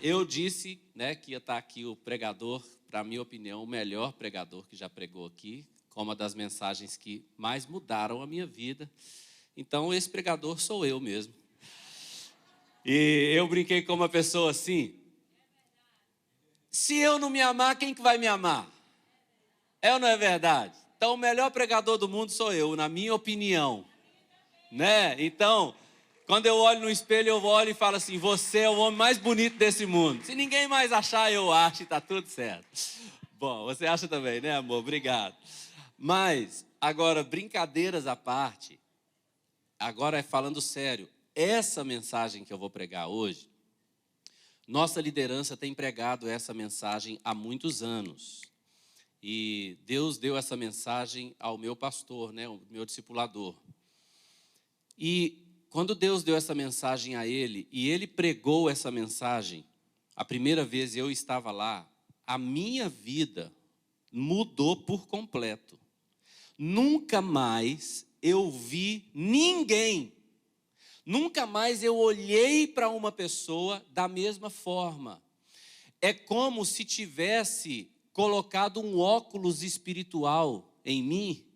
Eu disse, né, que ia estar aqui o pregador, para minha opinião, o melhor pregador que já pregou aqui, com uma das mensagens que mais mudaram a minha vida. Então, esse pregador sou eu mesmo. E eu brinquei com uma pessoa assim: se eu não me amar, quem que vai me amar? É ou não é verdade? Então, o melhor pregador do mundo sou eu, na minha opinião. Né? Então, quando eu olho no espelho, eu olho e falo assim: você é o homem mais bonito desse mundo. Se ninguém mais achar, eu acho e está tudo certo. Bom, você acha também, né, amor? Obrigado. Mas, agora, brincadeiras à parte, agora é falando sério. Essa mensagem que eu vou pregar hoje, nossa liderança tem pregado essa mensagem há muitos anos. E Deus deu essa mensagem ao meu pastor, né, o meu discipulador. E quando Deus deu essa mensagem a ele, e ele pregou essa mensagem, a primeira vez eu estava lá, a minha vida mudou por completo. Nunca mais eu vi ninguém, nunca mais eu olhei para uma pessoa da mesma forma. É como se tivesse colocado um óculos espiritual em mim,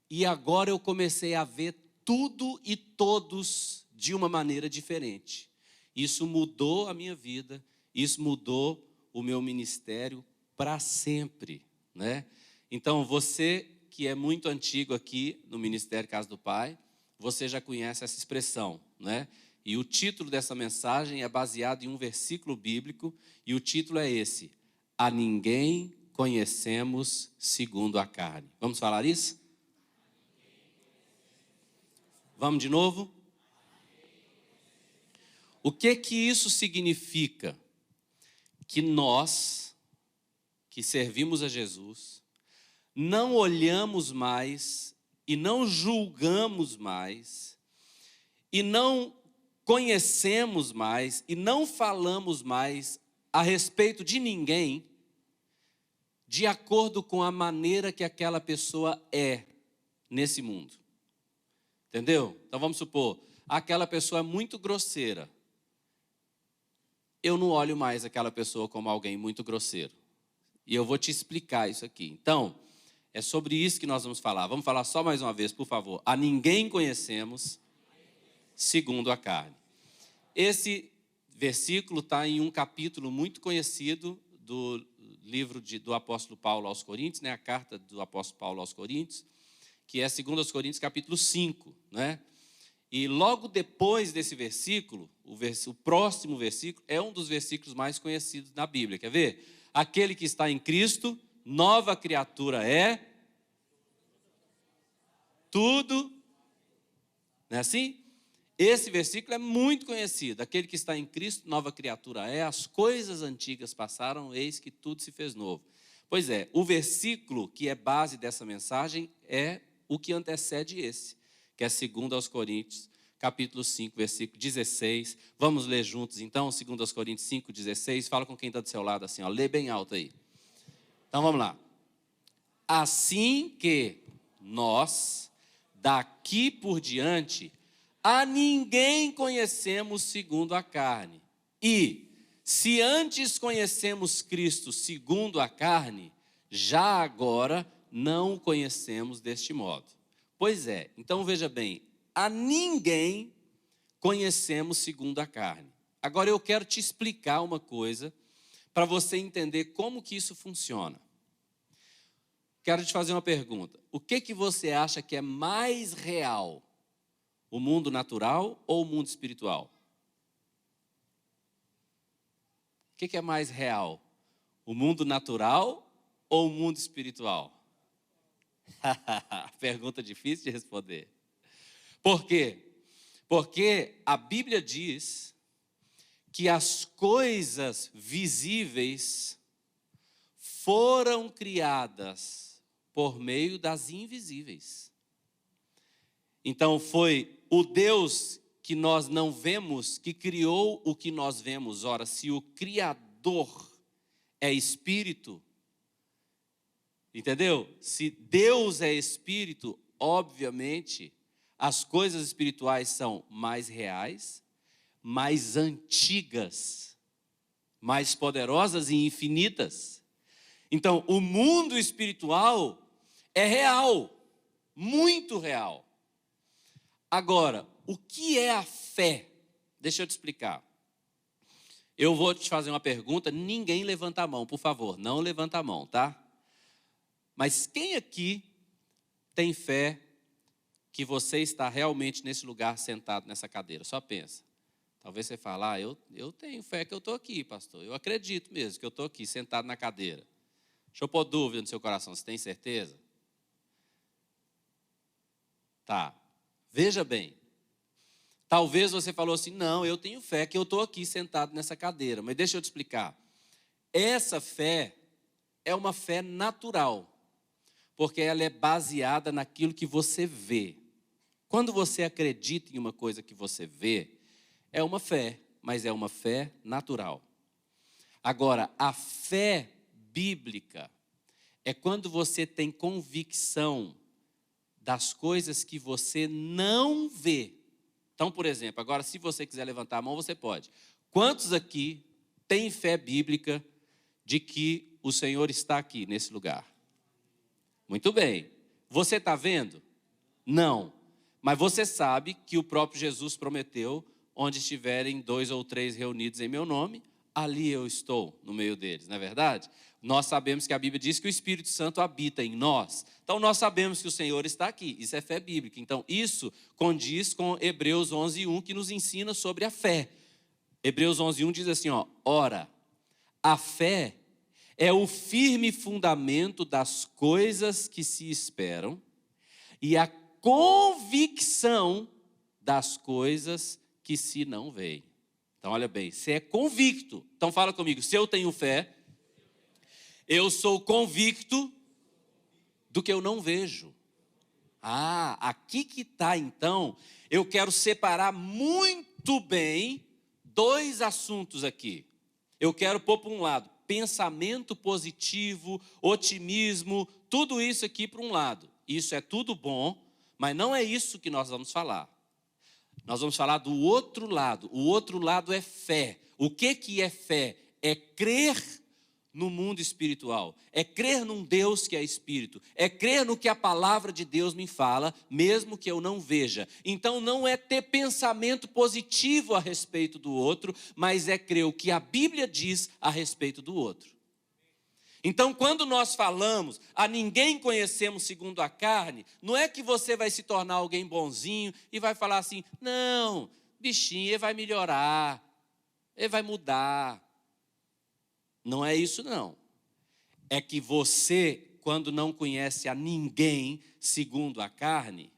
e agora eu comecei a ver tudo e todos de uma maneira diferente. Isso mudou a minha vida, isso mudou o meu ministério para sempre, né? Então, você que é muito antigo aqui no Ministério Casa do Pai, você já conhece essa expressão, né? E o título dessa mensagem é baseado em um versículo bíblico, e o título é esse: a ninguém conhecemos segundo a carne. Vamos falar isso? Vamos de novo? O que isso significa? Que nós, que servimos a Jesus, não olhamos mais e não julgamos mais e não conhecemos mais e não falamos mais a respeito de ninguém de acordo com a maneira que aquela pessoa é nesse mundo. Entendeu? Então vamos supor, aquela pessoa é muito grosseira. Eu não olho mais aquela pessoa como alguém muito grosseiro. E eu vou te explicar isso aqui. Então, é sobre isso que nós vamos falar. Vamos falar só mais uma vez, por favor. A ninguém conhecemos segundo a carne. Esse versículo está em um capítulo muito conhecido do livro do apóstolo Paulo aos Coríntios, né? A carta do apóstolo Paulo aos Coríntios, que é 2 Coríntios capítulo 5, né? E logo depois desse versículo, o próximo versículo é um dos versículos mais conhecidos na Bíblia. Quer ver? Aquele que está em Cristo, nova criatura é, tudo, não é assim? Esse versículo é muito conhecido. Aquele que está em Cristo, nova criatura é, as coisas antigas passaram, eis que tudo se fez novo. Pois é, o versículo que é base dessa mensagem é o que antecede esse, que é 2 Coríntios, capítulo 5, versículo 16. Vamos ler juntos, então, 2 Coríntios 5, 16. Fala com quem está do seu lado assim, ó, lê bem alto aí. Então, vamos lá. Assim que nós, daqui por diante, a ninguém conhecemos segundo a carne. E, se antes conhecemos Cristo segundo a carne, já agora não o conhecemos deste modo. Pois é, então veja bem, a ninguém conhecemos segundo a carne. Agora eu quero te explicar uma coisa para você entender como que isso funciona. Quero te fazer uma pergunta. O que você acha que é mais real? O mundo natural ou o mundo espiritual? O que é mais real? O mundo natural ou o mundo espiritual? Pergunta difícil de responder. Por quê? Porque a Bíblia diz que as coisas visíveis foram criadas por meio das invisíveis. Então foi o Deus que nós não vemos que criou o que nós vemos. Ora, se o Criador é Espírito, entendeu? Se Deus é Espírito, obviamente, as coisas espirituais são mais reais, mais antigas mais poderosas e infinitas. Então, o mundo espiritual é real, muito real. Agora, o que é a fé? Deixa eu te explicar. Eu vou te fazer uma pergunta, ninguém levanta a mão, por favor, não levanta a mão, tá? Mas quem aqui tem fé que você está realmente nesse lugar sentado nessa cadeira? Só pensa. Talvez você fale, eu tenho fé que eu estou aqui, pastor. Eu acredito mesmo que eu estou aqui, sentado na cadeira. Deixa eu pôr dúvida no seu coração, você tem certeza? Tá, veja bem. Talvez você falou assim, não, eu tenho fé que eu estou aqui sentado nessa cadeira. Mas deixa eu te explicar. Essa fé é uma fé natural, porque ela é baseada naquilo que você vê. Quando você acredita em uma coisa que você vê, é uma fé, mas é uma fé natural. Agora, a fé bíblica é quando você tem convicção das coisas que você não vê. Então, por exemplo, agora se você quiser levantar a mão, você pode. Quantos aqui têm fé bíblica de que o Senhor está aqui, nesse lugar? Muito bem. Você está vendo? Não. Mas você sabe que o próprio Jesus prometeu, onde estiverem 2 ou 3 reunidos em meu nome, ali eu estou no meio deles, não é verdade? Nós sabemos que a Bíblia diz que o Espírito Santo habita em nós. Então, nós sabemos que o Senhor está aqui. Isso é fé bíblica. Então, isso condiz com Hebreus 11:1, que nos ensina sobre a fé. Hebreus 11:1 diz assim, ora, a fé é o firme fundamento das coisas que se esperam e a convicção das coisas que se não veem. Então, olha bem, você é convicto. Então, fala comigo, se eu tenho fé, eu sou convicto do que eu não vejo. Aqui que está, então, eu quero separar muito bem 2 assuntos aqui. Eu quero pôr para um lado, pensamento positivo, otimismo, tudo isso aqui para um lado. Isso é tudo bom, mas não é isso que nós vamos falar. Nós vamos falar do outro lado. O outro lado é fé. O que é fé? É crer no mundo espiritual. É crer num Deus que é espírito. É crer no que a palavra de Deus me fala, mesmo que eu não veja. Então não é ter pensamento positivo a respeito do outro, mas é crer o que a Bíblia diz a respeito do outro. Então, quando nós falamos, a ninguém conhecemos segundo a carne, não é que você vai se tornar alguém bonzinho e vai falar assim, não, bichinho, ele vai melhorar, ele vai mudar. Não é isso, não. É que você, quando não conhece a ninguém segundo a carne,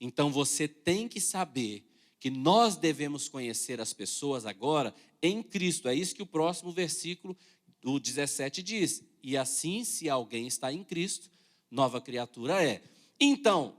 então você tem que saber que nós devemos conhecer as pessoas agora em Cristo. É isso que o próximo versículo do 17 diz. E assim, se alguém está em Cristo, nova criatura é. Então,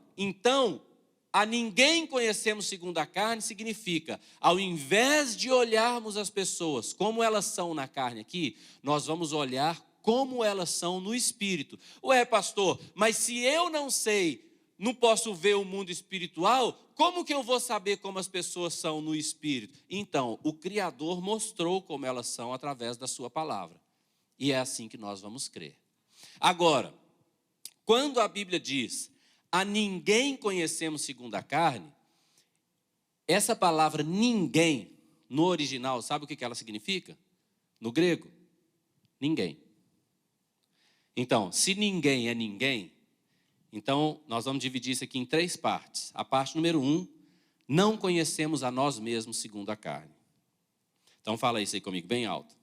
a ninguém conhecemos segundo a carne significa, ao invés de olharmos as pessoas como elas são na carne aqui, nós vamos olhar como elas são no espírito. Ué, pastor, mas se eu não sei, não posso ver o mundo espiritual, como que eu vou saber como as pessoas são no espírito? Então, o Criador mostrou como elas são através da sua palavra. E é assim que nós vamos crer. Agora, quando a Bíblia diz, a ninguém conhecemos segundo a carne, essa palavra ninguém, no original, sabe o que ela significa? No grego, ninguém. Então, se ninguém é ninguém, então nós vamos dividir isso aqui em 3 partes. A parte número 1, não conhecemos a nós mesmos segundo a carne. Então fala isso aí comigo bem alto.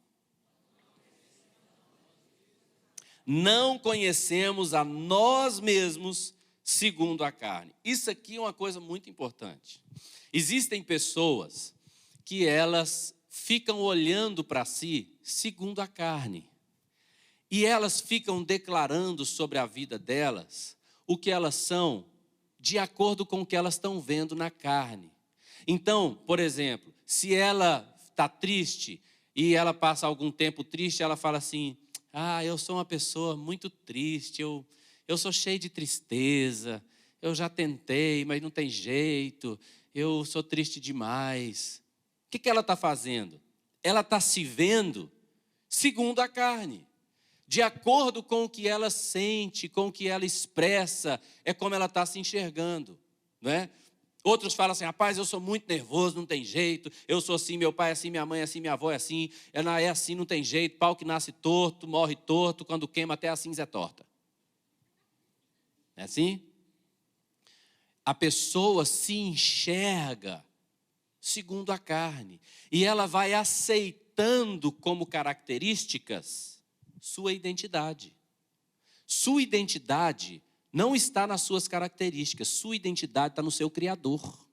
Não conhecemos a nós mesmos segundo a carne. Isso aqui é uma coisa muito importante. Existem pessoas que elas ficam olhando para si segundo a carne. E elas ficam declarando sobre a vida delas o que elas são de acordo com o que elas estão vendo na carne. Então, por exemplo, se ela está triste e ela passa algum tempo triste, ela fala assim, eu sou uma pessoa muito triste, eu sou cheio de tristeza, eu já tentei, mas não tem jeito, eu sou triste demais. O que ela está fazendo? Ela está se vendo segundo a carne. De acordo com o que ela sente, com o que ela expressa, é como ela está se enxergando, não é? Outros falam assim, rapaz, eu sou muito nervoso, não tem jeito, eu sou assim, meu pai é assim, minha mãe é assim, minha avó é assim, ela é assim, não tem jeito, pau que nasce torto, morre torto, quando queima até a cinza é torta. É assim? A pessoa se enxerga segundo a carne, e ela vai aceitando como características sua identidade. Sua identidade não está nas suas características, sua identidade está no seu Criador.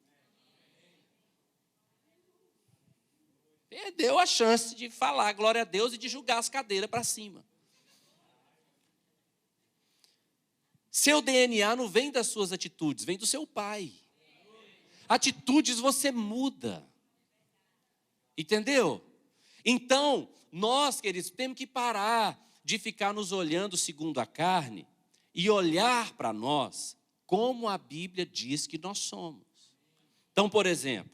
Perdeu a chance de falar glória a Deus e de julgar as cadeiras para cima. Seu DNA não vem das suas atitudes, vem do seu pai. Atitudes você muda. Entendeu? Então, nós, queridos, temos que parar de ficar nos olhando segundo a carne e olhar para nós como a Bíblia diz que nós somos. Então, por exemplo,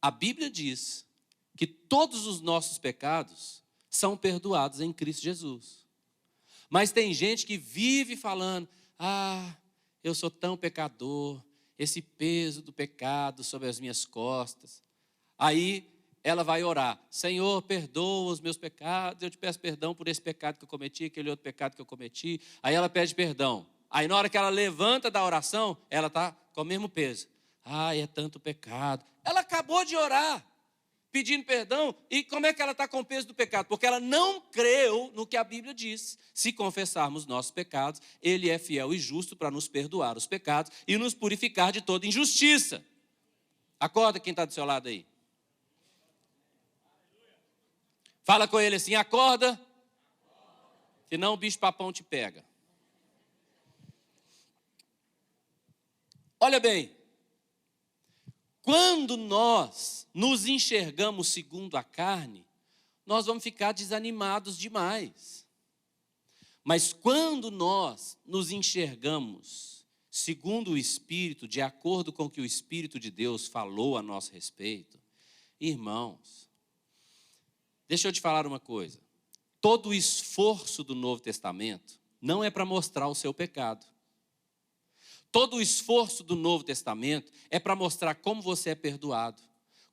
a Bíblia diz que todos os nossos pecados são perdoados em Cristo Jesus. Mas tem gente que vive falando, eu sou tão pecador, esse peso do pecado sobre as minhas costas. Aí ela vai orar, Senhor, perdoa os meus pecados, eu te peço perdão por esse pecado que eu cometi, aquele outro pecado que eu cometi. Aí ela pede perdão. Aí na hora que ela levanta da oração, ela está com o mesmo peso. É tanto pecado. Ela acabou de orar, pedindo perdão, e como é que ela está com o peso do pecado? Porque ela não creu no que a Bíblia diz. Se confessarmos nossos pecados, Ele é fiel e justo para nos perdoar os pecados e nos purificar de toda injustiça. Acorda quem está do seu lado aí. Fala com ele assim, acorda, senão o bicho papão te pega. Olha bem, quando nós nos enxergamos segundo a carne, nós vamos ficar desanimados demais. Mas quando nós nos enxergamos segundo o Espírito, de acordo com o que o Espírito de Deus falou a nosso respeito, irmãos, deixa eu te falar uma coisa. Todo o esforço do Novo Testamento não é para mostrar o seu pecado. Todo o esforço do Novo Testamento é para mostrar como você é perdoado,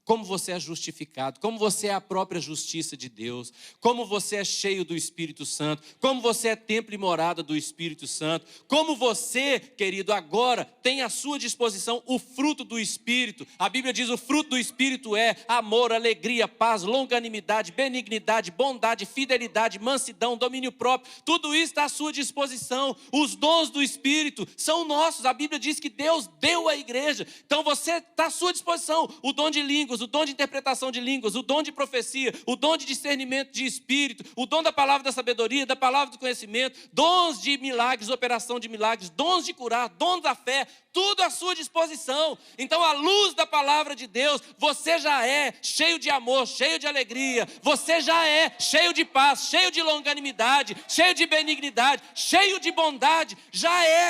como você é justificado, como você é a própria justiça de Deus, como você é cheio do Espírito Santo, como você é templo e morada do Espírito Santo, como você, querido, agora tem à sua disposição o fruto do Espírito. A Bíblia diz: o fruto do Espírito é amor, alegria, paz, longanimidade, benignidade, bondade, fidelidade, mansidão, domínio próprio. Tudo isso está à sua disposição. Os dons do Espírito são nossos. A Bíblia diz que Deus deu à igreja. Então você está à sua disposição. O dom de línguas, o dom de interpretação de línguas, o dom de profecia, o dom de discernimento de espírito, o dom da palavra da sabedoria, da palavra do conhecimento, dons de milagres, operação de milagres, dons de curar, dons da fé, tudo à sua disposição. Então, à luz da palavra de Deus, você já é cheio de amor, cheio de alegria, você já é cheio de paz, cheio de longanimidade, cheio de benignidade, cheio de bondade,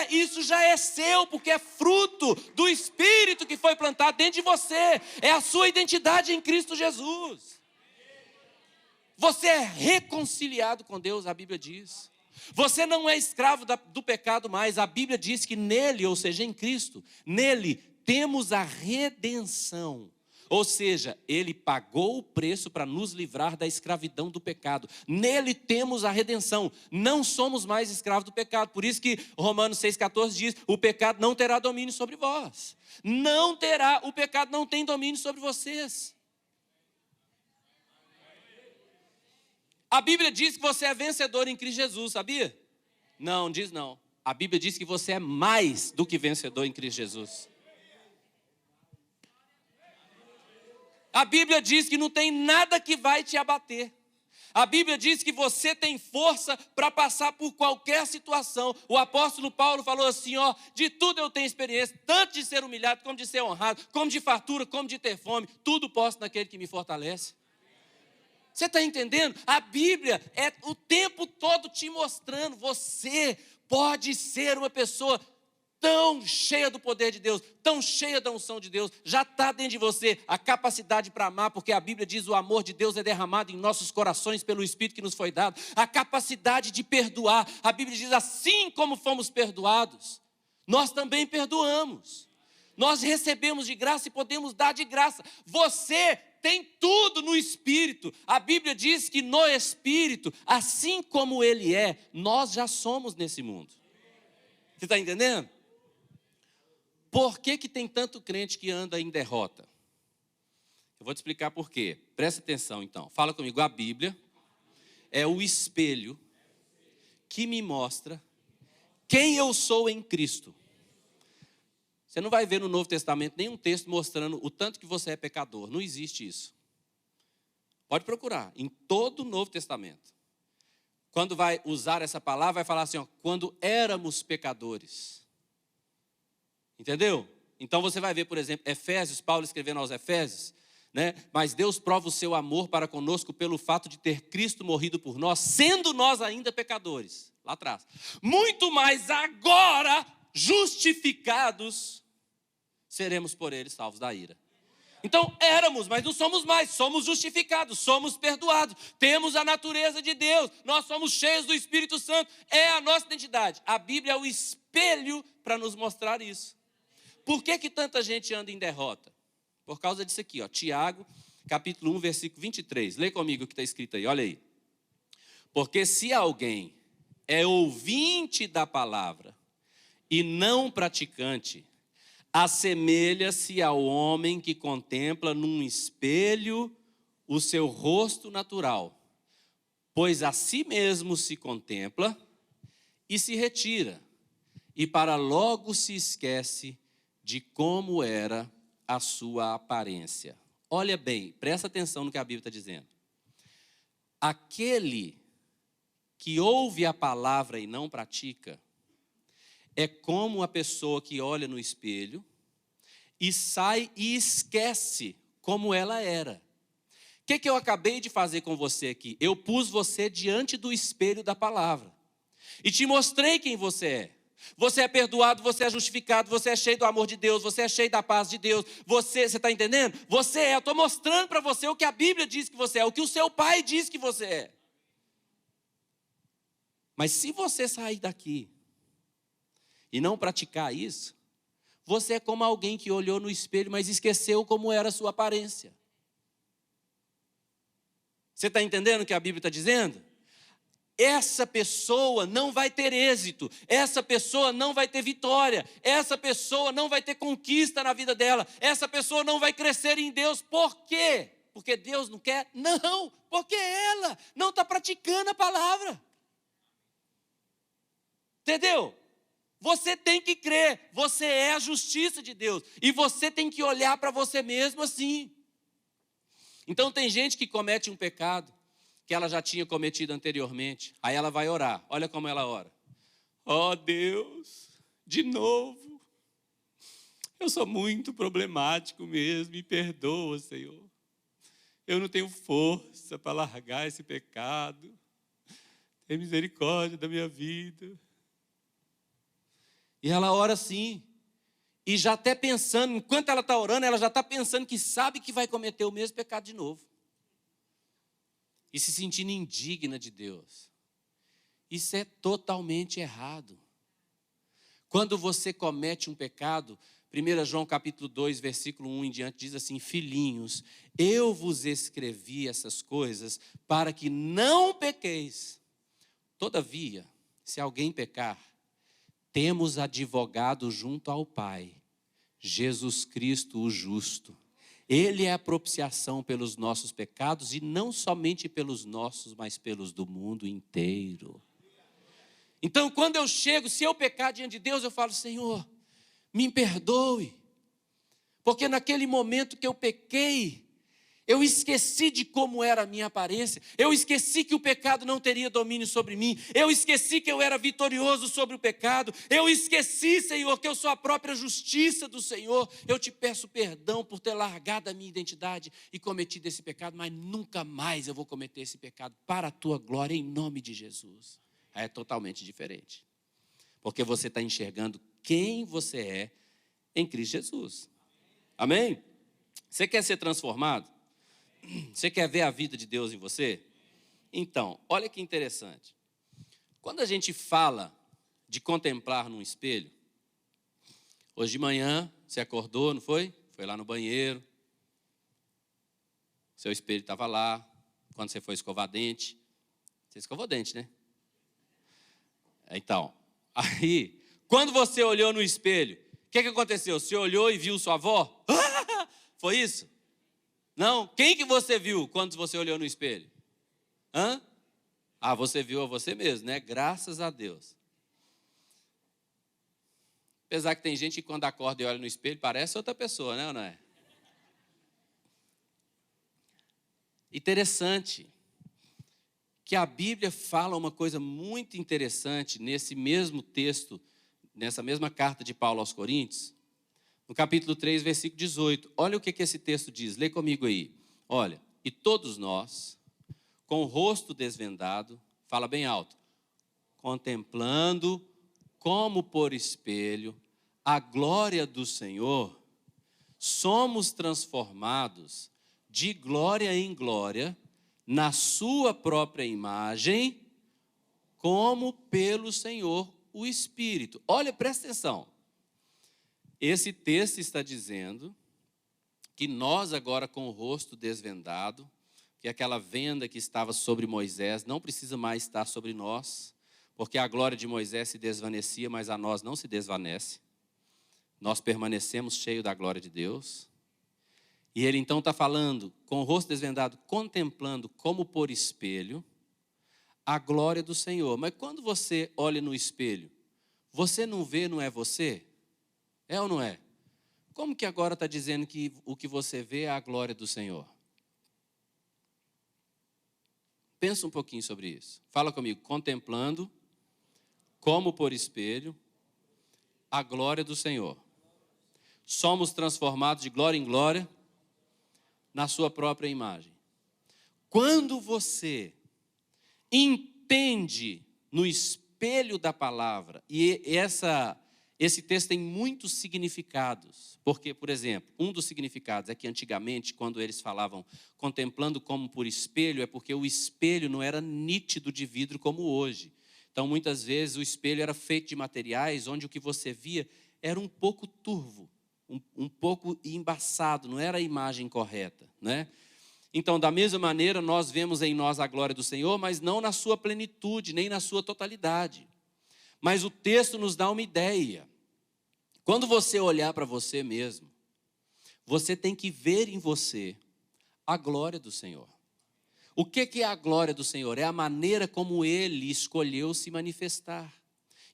isso já é seu, porque é fruto do Espírito que foi plantado dentro de você, é a sua identidade em Cristo Jesus. Você é reconciliado com Deus, a Bíblia diz. Você não é escravo do pecado mais. A Bíblia diz que nele, ou seja, em Cristo, nele temos a redenção. Ou seja, ele pagou o preço para nos livrar da escravidão do pecado. Nele temos a redenção. Não somos mais escravos do pecado. Por isso que Romanos 6,14 diz: o pecado não terá domínio sobre vós. Não terá, o pecado não tem domínio sobre vocês. A Bíblia diz que você é vencedor em Cristo Jesus, sabia? Não, diz não. A Bíblia diz que você é mais do que vencedor em Cristo Jesus. A Bíblia diz que não tem nada que vai te abater. A Bíblia diz que você tem força para passar por qualquer situação. O apóstolo Paulo falou assim, de tudo eu tenho experiência, tanto de ser humilhado, como de ser honrado, como de fartura, como de ter fome. Tudo posso naquele que me fortalece. Você está entendendo? A Bíblia é o tempo todo te mostrando, você pode ser uma pessoa tão cheia do poder de Deus, tão cheia da unção de Deus, já está dentro de você a capacidade para amar, porque a Bíblia diz: o amor de Deus é derramado em nossos corações pelo Espírito que nos foi dado, a capacidade de perdoar. A Bíblia diz: assim como fomos perdoados, nós também perdoamos. Nós recebemos de graça e podemos dar de graça. Você tem tudo no Espírito. A Bíblia diz que no Espírito, assim como Ele é, nós já somos nesse mundo. Você está entendendo? Por que tem tanto crente que anda em derrota? Eu vou te explicar por quê. Presta atenção então. Fala comigo. A Bíblia é o espelho que me mostra quem eu sou em Cristo. Você não vai ver no Novo Testamento nenhum texto mostrando o tanto que você é pecador. Não existe isso. Pode procurar. Em todo o Novo Testamento. Quando vai usar essa palavra, vai falar assim, ó, quando éramos pecadores. Entendeu? Então você vai ver, por exemplo, Efésios, Paulo escrevendo aos Efésios, né? Mas Deus prova o seu amor para conosco pelo fato de ter Cristo morrido por nós, sendo nós ainda pecadores. Lá atrás. Muito mais agora, justificados, seremos por ele salvos da ira. Então éramos, mas não somos mais, somos justificados, somos perdoados, temos a natureza de Deus, nós somos cheios do Espírito Santo, é a nossa identidade. A Bíblia é o espelho para nos mostrar isso. Por que tanta gente anda em derrota? Por causa disso aqui, ó, Tiago, capítulo 1, versículo 23. Lê comigo o que está escrito aí, olha aí. Porque se alguém é ouvinte da palavra e não praticante, assemelha-se ao homem que contempla num espelho o seu rosto natural, pois a si mesmo se contempla e se retira, e para logo se esquece de como era a sua aparência. Olha bem, presta atenção no que a Bíblia está dizendo. Aquele que ouve a palavra e não pratica, é como a pessoa que olha no espelho e sai e esquece como ela era. O que eu acabei de fazer com você aqui? Eu pus você diante do espelho da palavra e te mostrei quem você é. Você é perdoado, você é justificado, você é cheio do amor de Deus, você é cheio da paz de Deus. Você está entendendo? Você é, eu estou mostrando para você o que a Bíblia diz que você é, o que o seu pai diz que você é. Mas se você sair daqui e não praticar isso, você é como alguém que olhou no espelho, mas esqueceu como era a sua aparência. Você está entendendo o que a Bíblia está dizendo? Essa pessoa não vai ter êxito, essa pessoa não vai ter vitória, essa pessoa não vai ter conquista na vida dela, essa pessoa não vai crescer em Deus. Por quê? Porque Deus não quer? Não, porque ela não está praticando a palavra. Entendeu? Você tem que crer, você é a justiça de Deus. E você tem que olhar para você mesmo assim. Então tem gente que comete um pecado que ela já tinha cometido anteriormente. Aí ela vai orar, olha como ela ora. Ó Deus, de novo. Eu sou muito problemático mesmo, me perdoa, Senhor. Eu não tenho força para largar esse pecado. Tem misericórdia da minha vida. E ela ora assim, e já até pensando, enquanto ela está orando, ela já está pensando que sabe que vai cometer o mesmo pecado de novo. E se sentindo indigna de Deus. Isso é totalmente errado. Quando você comete um pecado, 1 João capítulo 2, versículo 1 em diante, diz assim, filhinhos, eu vos escrevi essas coisas para que não pequeis. Todavia, se alguém pecar, temos advogado junto ao Pai, Jesus Cristo o justo. Ele é a propiciação pelos nossos pecados, e não somente pelos nossos, mas pelos do mundo inteiro. Então, quando eu chego, se eu pecar diante de Deus, eu falo, Senhor, me perdoe. Porque naquele momento que eu pequei, eu esqueci de como era a minha aparência. Eu esqueci que o pecado não teria domínio sobre mim. Eu esqueci que eu era vitorioso sobre o pecado. Eu esqueci, Senhor, que eu sou a própria justiça do Senhor. Eu te peço perdão por ter largado a minha identidade e cometido esse pecado, mas nunca mais eu vou cometer esse pecado para a tua glória, em nome de Jesus. É totalmente diferente. Porque você está enxergando quem você é em Cristo Jesus. Amém? Você quer ser transformado? Você quer ver a vida de Deus em você? Então, olha que interessante. Quando a gente fala de contemplar num espelho, hoje de manhã você acordou, não foi? Foi lá no banheiro, seu espelho estava lá. Quando você foi escovar dente, você escovou dente, né? Então, aí, quando você olhou no espelho, o que aconteceu? Você olhou e viu sua avó? Foi isso? Não? Quem que você viu quando você olhou no espelho? Hã? Ah, você viu a você mesmo, né? Graças a Deus. Apesar que tem gente que quando acorda e olha no espelho, parece outra pessoa, né ou não é? Interessante que a Bíblia fala uma coisa muito interessante nesse mesmo texto, nessa mesma carta de Paulo aos Coríntios, no capítulo 3, versículo 18. Olha o que esse texto diz, lê comigo aí. Olha, e todos nós, com o rosto desvendado, fala bem alto, contemplando como por espelho a glória do Senhor, somos transformados de glória em glória, na sua própria imagem, como pelo Senhor o Espírito. Olha, presta atenção. Esse texto está dizendo que nós agora com o rosto desvendado, que aquela venda que estava sobre Moisés não precisa mais estar sobre nós, porque a glória de Moisés se desvanecia, mas a nós não se desvanece. Nós permanecemos cheios da glória de Deus. E ele então está falando, com o rosto desvendado, contemplando como por espelho, a glória do Senhor. Mas quando você olha no espelho, você não vê, não é você? É ou não é? Como que agora está dizendo que o que você vê é a glória do Senhor? Pensa um pouquinho sobre isso. Fala comigo, contemplando como por espelho, a glória do Senhor. Somos transformados de glória em glória, na sua própria imagem. Quando você entende no espelho da palavra, e esse texto tem muitos significados, porque, por exemplo, um dos significados é que antigamente, quando eles falavam contemplando como por espelho, é porque o espelho não era nítido de vidro como hoje. Então, muitas vezes, o espelho era feito de materiais onde o que você via era um pouco turvo, um pouco embaçado, não era a imagem correta, né? Então, da mesma maneira, nós vemos em nós a glória do Senhor, mas não na sua plenitude, nem na sua totalidade. Mas o texto nos dá uma ideia. Quando você olhar para você mesmo, você tem que ver em você a glória do Senhor. O que é a glória do Senhor? É a maneira como Ele escolheu se manifestar.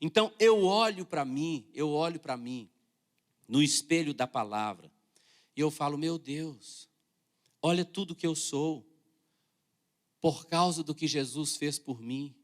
Então, eu olho para mim no espelho da palavra, e eu falo, meu Deus, olha tudo que eu sou, por causa do que Jesus fez por mim.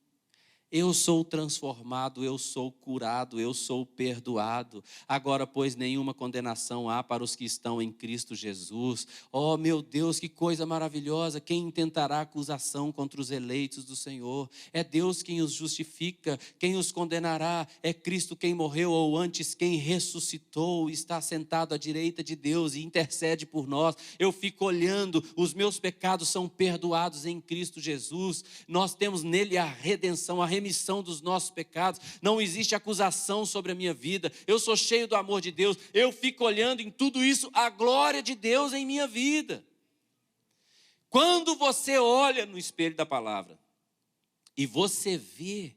Eu sou transformado, eu sou curado, eu sou perdoado. Agora, pois, nenhuma condenação há para os que estão em Cristo Jesus. Oh, meu Deus, que coisa maravilhosa. Quem intentará acusação contra os eleitos do Senhor? É Deus quem os justifica. Quem os condenará? É Cristo quem morreu, ou antes quem ressuscitou, está sentado à direita de Deus e intercede por nós. Eu fico olhando, os meus pecados são perdoados em Cristo Jesus. Nós temos nele a redenção, a remissão dos nossos pecados, não existe acusação sobre a minha vida, eu sou cheio do amor de Deus, eu fico olhando em tudo isso a glória de Deus em minha vida. Quando você olha no espelho da palavra e você vê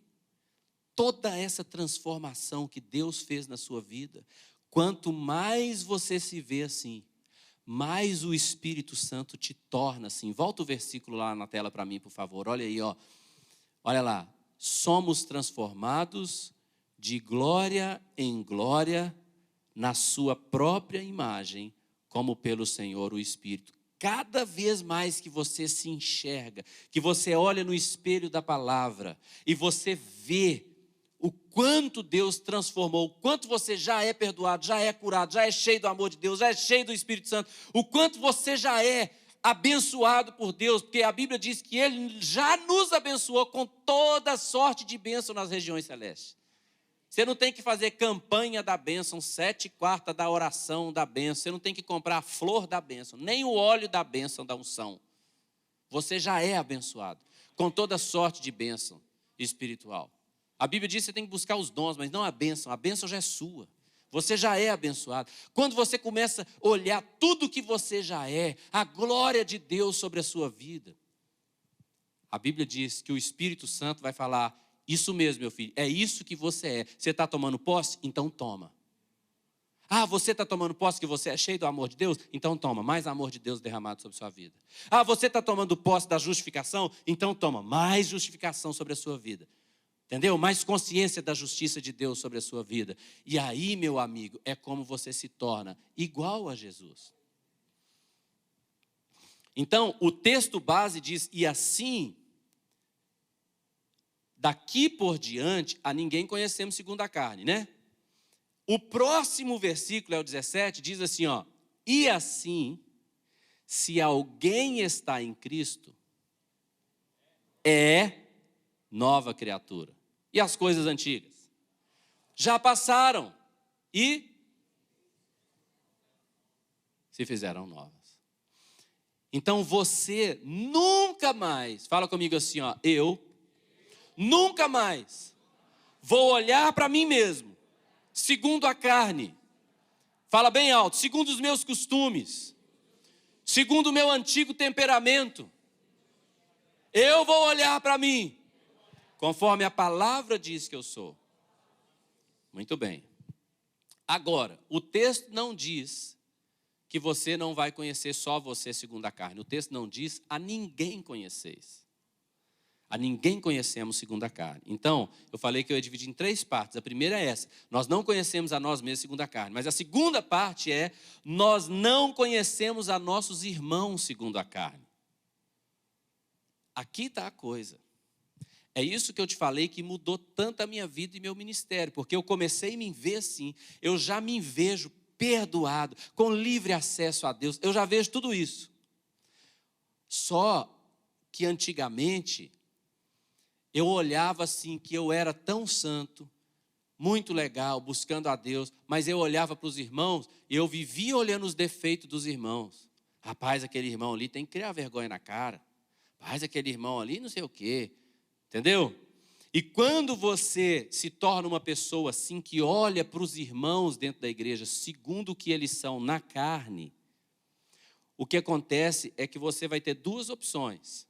toda essa transformação que Deus fez na sua vida, quanto mais você se vê assim, mais o Espírito Santo te torna assim. Volta o versículo lá na tela para mim, por favor, olha aí, ó. Olha lá. Somos transformados de glória em glória na sua própria imagem, como pelo Senhor o Espírito. Cada vez mais que você se enxerga, que você olha no espelho da palavra e você vê o quanto Deus transformou, o quanto você já é perdoado, já é curado, já é cheio do amor de Deus, já é cheio do Espírito Santo, o quanto você já é abençoado por Deus, porque a Bíblia diz que Ele já nos abençoou com toda sorte de bênção nas regiões celestes. Você não tem que fazer campanha da bênção, 7/4 da oração da bênção. Você não tem que comprar a flor da bênção, nem o óleo da bênção da unção. Você já é abençoado, com toda sorte de bênção espiritual. A Bíblia diz que você tem que buscar os dons, mas não a bênção já é sua. Você já é abençoado. Quando você começa a olhar tudo que você já é, a glória de Deus sobre a sua vida, a Bíblia diz que o Espírito Santo vai falar: isso mesmo, meu filho, é isso que você é. Você está tomando posse? Então toma. Ah, você está tomando posse que você é cheio do amor de Deus? Então toma, mais amor de Deus derramado sobre a sua vida. Ah, você está tomando posse da justificação? Então toma, mais justificação sobre a sua vida. Entendeu? Mais consciência da justiça de Deus sobre a sua vida. E aí, meu amigo, é como você se torna igual a Jesus. Então, o texto base diz: e assim, daqui por diante, a ninguém conhecemos segundo a carne, né? O próximo versículo, é o 17, diz assim, ó: e assim, se alguém está em Cristo, é nova criatura. E as coisas antigas já passaram e se fizeram novas. Então você nunca mais, fala comigo assim, ó: eu nunca mais vou olhar para mim mesmo segundo a carne. Fala bem alto: segundo os meus costumes, segundo o meu antigo temperamento. Eu vou olhar para mim conforme a palavra diz que eu sou. Muito bem. Agora, o texto não diz que você não vai conhecer só você segundo a carne. O texto não diz: a ninguém conheceis. A ninguém conhecemos segundo a carne. Então, eu falei que eu ia dividir em 3 partes. A primeira é essa: nós não conhecemos a nós mesmos segundo a carne. Mas a segunda parte é: nós não conhecemos a nossos irmãos segundo a carne. Aqui está a coisa. É isso que eu te falei que mudou tanto a minha vida e meu ministério. Porque eu comecei a me ver assim. Eu já me vejo perdoado, com livre acesso a Deus. Eu já vejo tudo isso. Só que antigamente eu olhava assim, que eu era tão santo, muito legal, buscando a Deus, mas eu olhava para os irmãos e eu vivia olhando os defeitos dos irmãos. Rapaz, aquele irmão ali tem que criar vergonha na cara. Rapaz, aquele irmão ali não sei o quê. Entendeu? E quando você se torna uma pessoa assim, que olha para os irmãos dentro da igreja, segundo o que eles são na carne, o que acontece é que você vai ter 2 opções.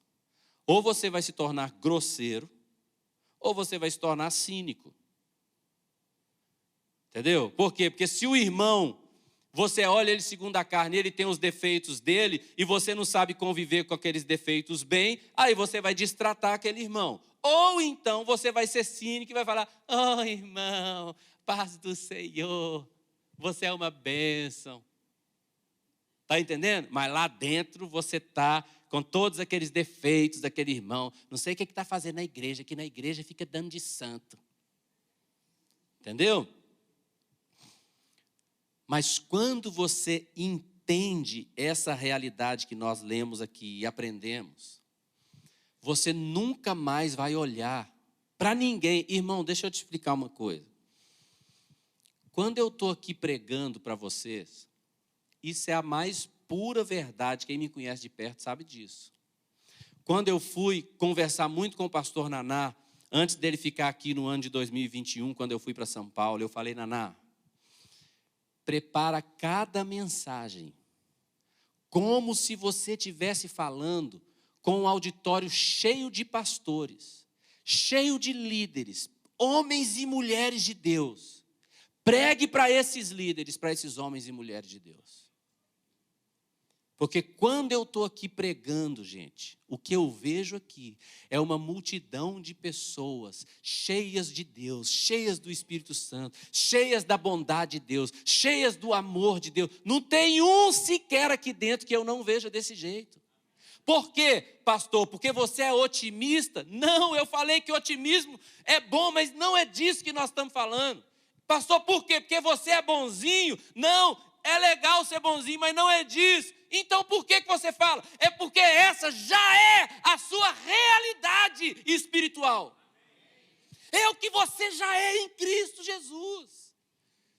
Ou você vai se tornar grosseiro, ou você vai se tornar cínico. Entendeu? Por quê? Porque se o irmão, você olha ele segundo a carne, ele tem os defeitos dele, e você não sabe conviver com aqueles defeitos bem, aí você vai destratar aquele irmão. Ou então você vai ser cínico e vai falar: oh, irmão, paz do Senhor, você é uma bênção. Está entendendo? Mas lá dentro você está com todos aqueles defeitos daquele irmão. Não sei o que está fazendo na igreja, que na igreja fica dando de santo. Entendeu? Mas quando você entende essa realidade que nós lemos aqui e aprendemos, você nunca mais vai olhar para ninguém. Irmão, deixa eu te explicar uma coisa. Quando eu estou aqui pregando para vocês, isso é a mais pura verdade. Quem me conhece de perto sabe disso. Quando eu fui conversar muito com o pastor Naná, antes dele ficar aqui no ano de 2021, quando eu fui para São Paulo, eu falei: Naná, prepara cada mensagem como se você estivesse falando com um auditório cheio de pastores, cheio de líderes, homens e mulheres de Deus. Pregue para esses líderes, para esses homens e mulheres de Deus. Porque quando eu estou aqui pregando, gente, o que eu vejo aqui é uma multidão de pessoas cheias de Deus, cheias do Espírito Santo, cheias da bondade de Deus, cheias do amor de Deus. Não tem um sequer aqui dentro que eu não veja desse jeito. Por quê, pastor? Porque você é otimista? Não, eu falei que otimismo é bom, mas não é disso que nós estamos falando. Pastor, por quê? Porque você é bonzinho? Não, é legal ser bonzinho, mas não é disso. Então por que você fala? É porque essa já é a sua realidade espiritual. É o que você já é em Cristo Jesus.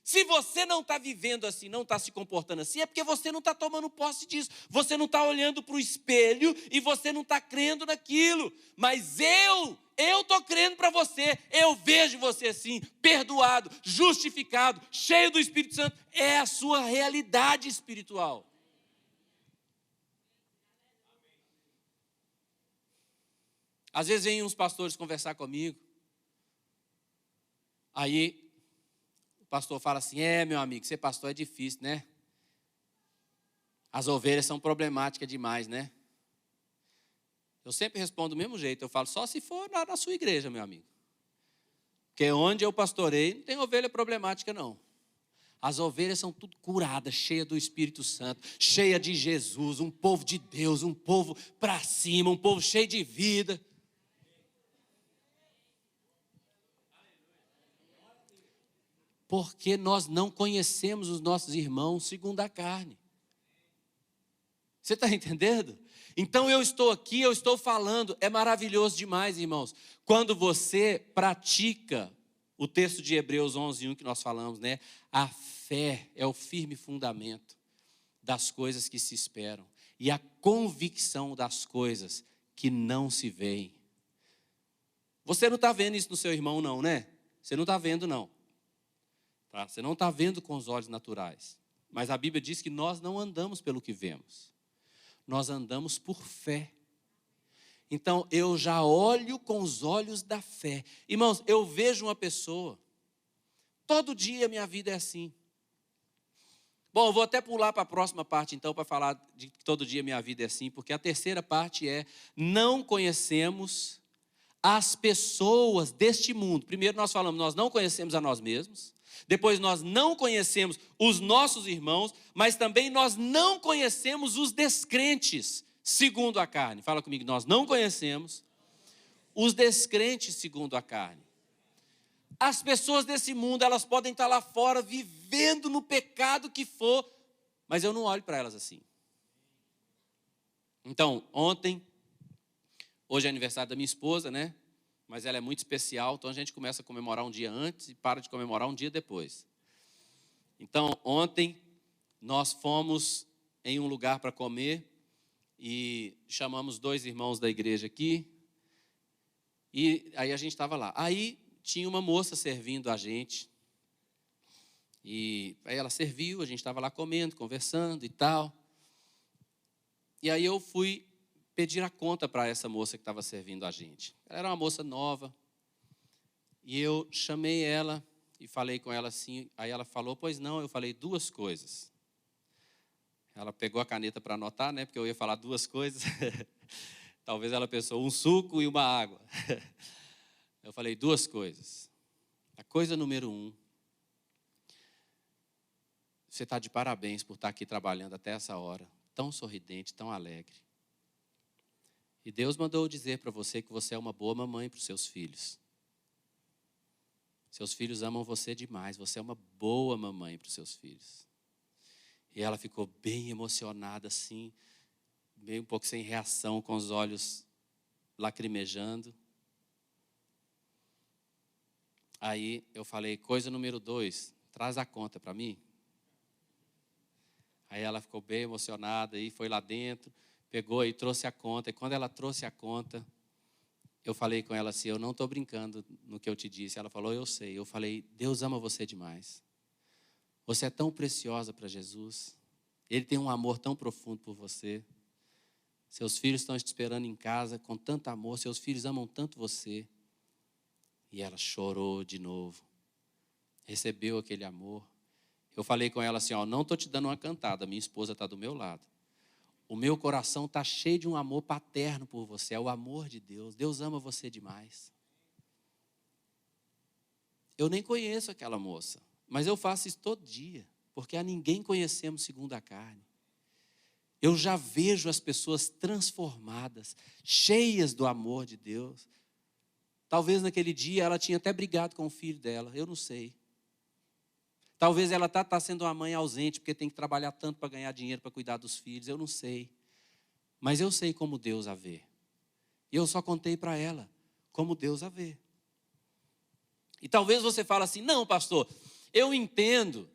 Se você não está vivendo assim, não está se comportando assim, é porque você não está tomando posse disso. Você não está olhando para o espelho e você não está crendo naquilo. Mas eu estou crendo para você. Eu vejo você assim, perdoado, justificado, cheio do Espírito Santo. É a sua realidade espiritual. Às vezes vêm uns pastores conversar comigo. Aí o pastor fala assim: meu amigo, ser pastor é difícil, né? As ovelhas são problemáticas demais, né? Eu sempre respondo do mesmo jeito. Eu falo, só se for lá na sua igreja, meu amigo. Porque onde eu pastorei, não tem ovelha problemática, não. As ovelhas são tudo curadas, cheias do Espírito Santo, cheia de Jesus, um povo de Deus, um povo para cima, um povo cheio de vida. Porque nós não conhecemos os nossos irmãos segundo a carne. Você está entendendo? Então eu estou aqui, eu estou falando, é maravilhoso demais, irmãos. Quando você pratica o texto de Hebreus 11:1 que nós falamos, né? A fé é o firme fundamento das coisas que se esperam e a convicção das coisas que não se veem. Você não está vendo isso no seu irmão, não, né? Você não está vendo, não. Tá? Você não está vendo com os olhos naturais. Mas a Bíblia diz que nós não andamos pelo que vemos. Nós andamos por fé. Então, eu já olho com os olhos da fé. Irmãos, eu vejo uma pessoa, todo dia minha vida é assim. Bom, eu vou até pular para a próxima parte, então, para falar de que todo dia minha vida é assim, porque a terceira parte é: não conhecemos as pessoas deste mundo. Primeiro nós falamos, nós não conhecemos a nós mesmos. Depois nós não conhecemos os nossos irmãos, mas também nós não conhecemos os descrentes, segundo a carne. Fala comigo, nós não conhecemos os descrentes segundo a carne. As pessoas desse mundo, elas podem estar lá fora, vivendo no pecado que for, mas eu não olho para elas assim. Então, hoje é aniversário da minha esposa, né? Mas ela é muito especial, então a gente começa a comemorar um dia antes e para de comemorar um dia depois. Então, ontem, nós fomos em um lugar para comer e chamamos 2 irmãos da igreja aqui. E aí a gente estava lá. Aí tinha uma moça servindo a gente. E aí ela serviu, a gente estava lá comendo, conversando e tal. E aí eu fui pedir a conta para essa moça que estava servindo a gente. Ela era uma moça nova. E eu chamei ela e falei com ela assim. Aí ela falou, pois não. Eu falei 2 coisas. Ela pegou a caneta para anotar, né? Porque eu ia falar 2 coisas. Talvez ela pensou, um suco e uma água. Eu falei 2 coisas. A coisa número 1. Você está de parabéns por estar aqui trabalhando até essa hora. Tão sorridente, tão alegre. E Deus mandou dizer para você que você é uma boa mamãe para os seus filhos. Seus filhos amam você demais. Você é uma boa mamãe para os seus filhos. E ela ficou bem emocionada assim, meio um pouco sem reação, com os olhos lacrimejando. Aí eu falei, coisa número 2, traz a conta para mim. Aí ela ficou bem emocionada e foi lá dentro, pegou e trouxe a conta. E quando ela trouxe a conta, eu falei com ela assim, eu não estou brincando no que eu te disse. Ela falou, eu sei. Eu falei, Deus ama você demais. Você é tão preciosa para Jesus. Ele tem um amor tão profundo por você. Seus filhos estão te esperando em casa com tanto amor. Seus filhos amam tanto você. E ela chorou de novo. Recebeu aquele amor. Eu falei com ela assim, não estou te dando uma cantada. Minha esposa está do meu lado. O meu coração está cheio de um amor paterno por você. É o amor de Deus. Deus ama você demais. Eu nem conheço aquela moça. Mas eu faço isso todo dia. Porque a ninguém conhecemos segundo a carne. Eu já vejo as pessoas transformadas, cheias do amor de Deus. Talvez naquele dia ela tinha até brigado com o filho dela, eu não sei. Talvez ela está sendo uma mãe ausente, porque tem que trabalhar tanto para ganhar dinheiro, para cuidar dos filhos, eu não sei. Mas eu sei como Deus a vê. E eu só contei para ela como Deus a vê. E talvez você fale assim, não, pastor, eu entendo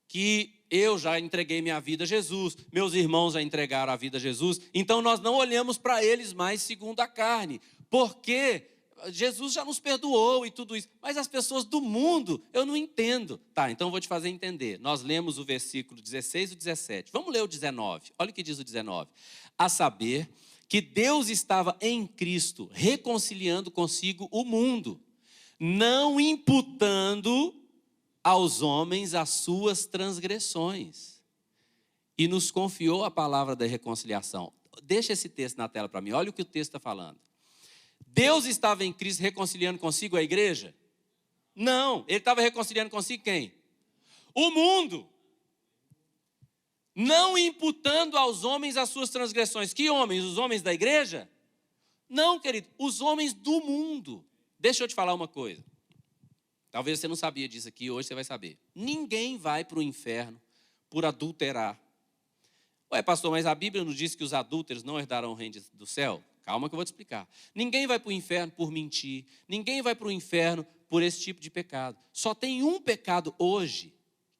que eu já entreguei minha vida a Jesus, meus irmãos já entregaram a vida a Jesus, então nós não olhamos para eles mais segundo a carne, porque Jesus já nos perdoou e tudo isso, mas as pessoas do mundo, eu não entendo. Tá, então eu vou te fazer entender. Nós lemos o versículo 16 e 17, vamos ler o 19, olha o que diz o 19. A saber, que Deus estava em Cristo, reconciliando consigo o mundo, não imputando aos homens as suas transgressões, e nos confiou a palavra da reconciliação. Deixa esse texto na tela para mim, olha o que o texto está falando. Deus estava em Cristo reconciliando consigo a igreja? Não, ele estava reconciliando consigo quem? O mundo. Não imputando aos homens as suas transgressões. Que homens? Os homens da igreja? Não, querido, os homens do mundo. Deixa eu te falar uma coisa. Talvez você não sabia disso aqui, hoje você vai saber. Ninguém vai para o inferno por adulterar. Ué, pastor, mas a Bíblia não diz que os adúlteros não herdarão o reino do céu? Calma que eu vou te explicar. Ninguém vai para o inferno por mentir. Ninguém vai para o inferno por esse tipo de pecado. Só tem um pecado hoje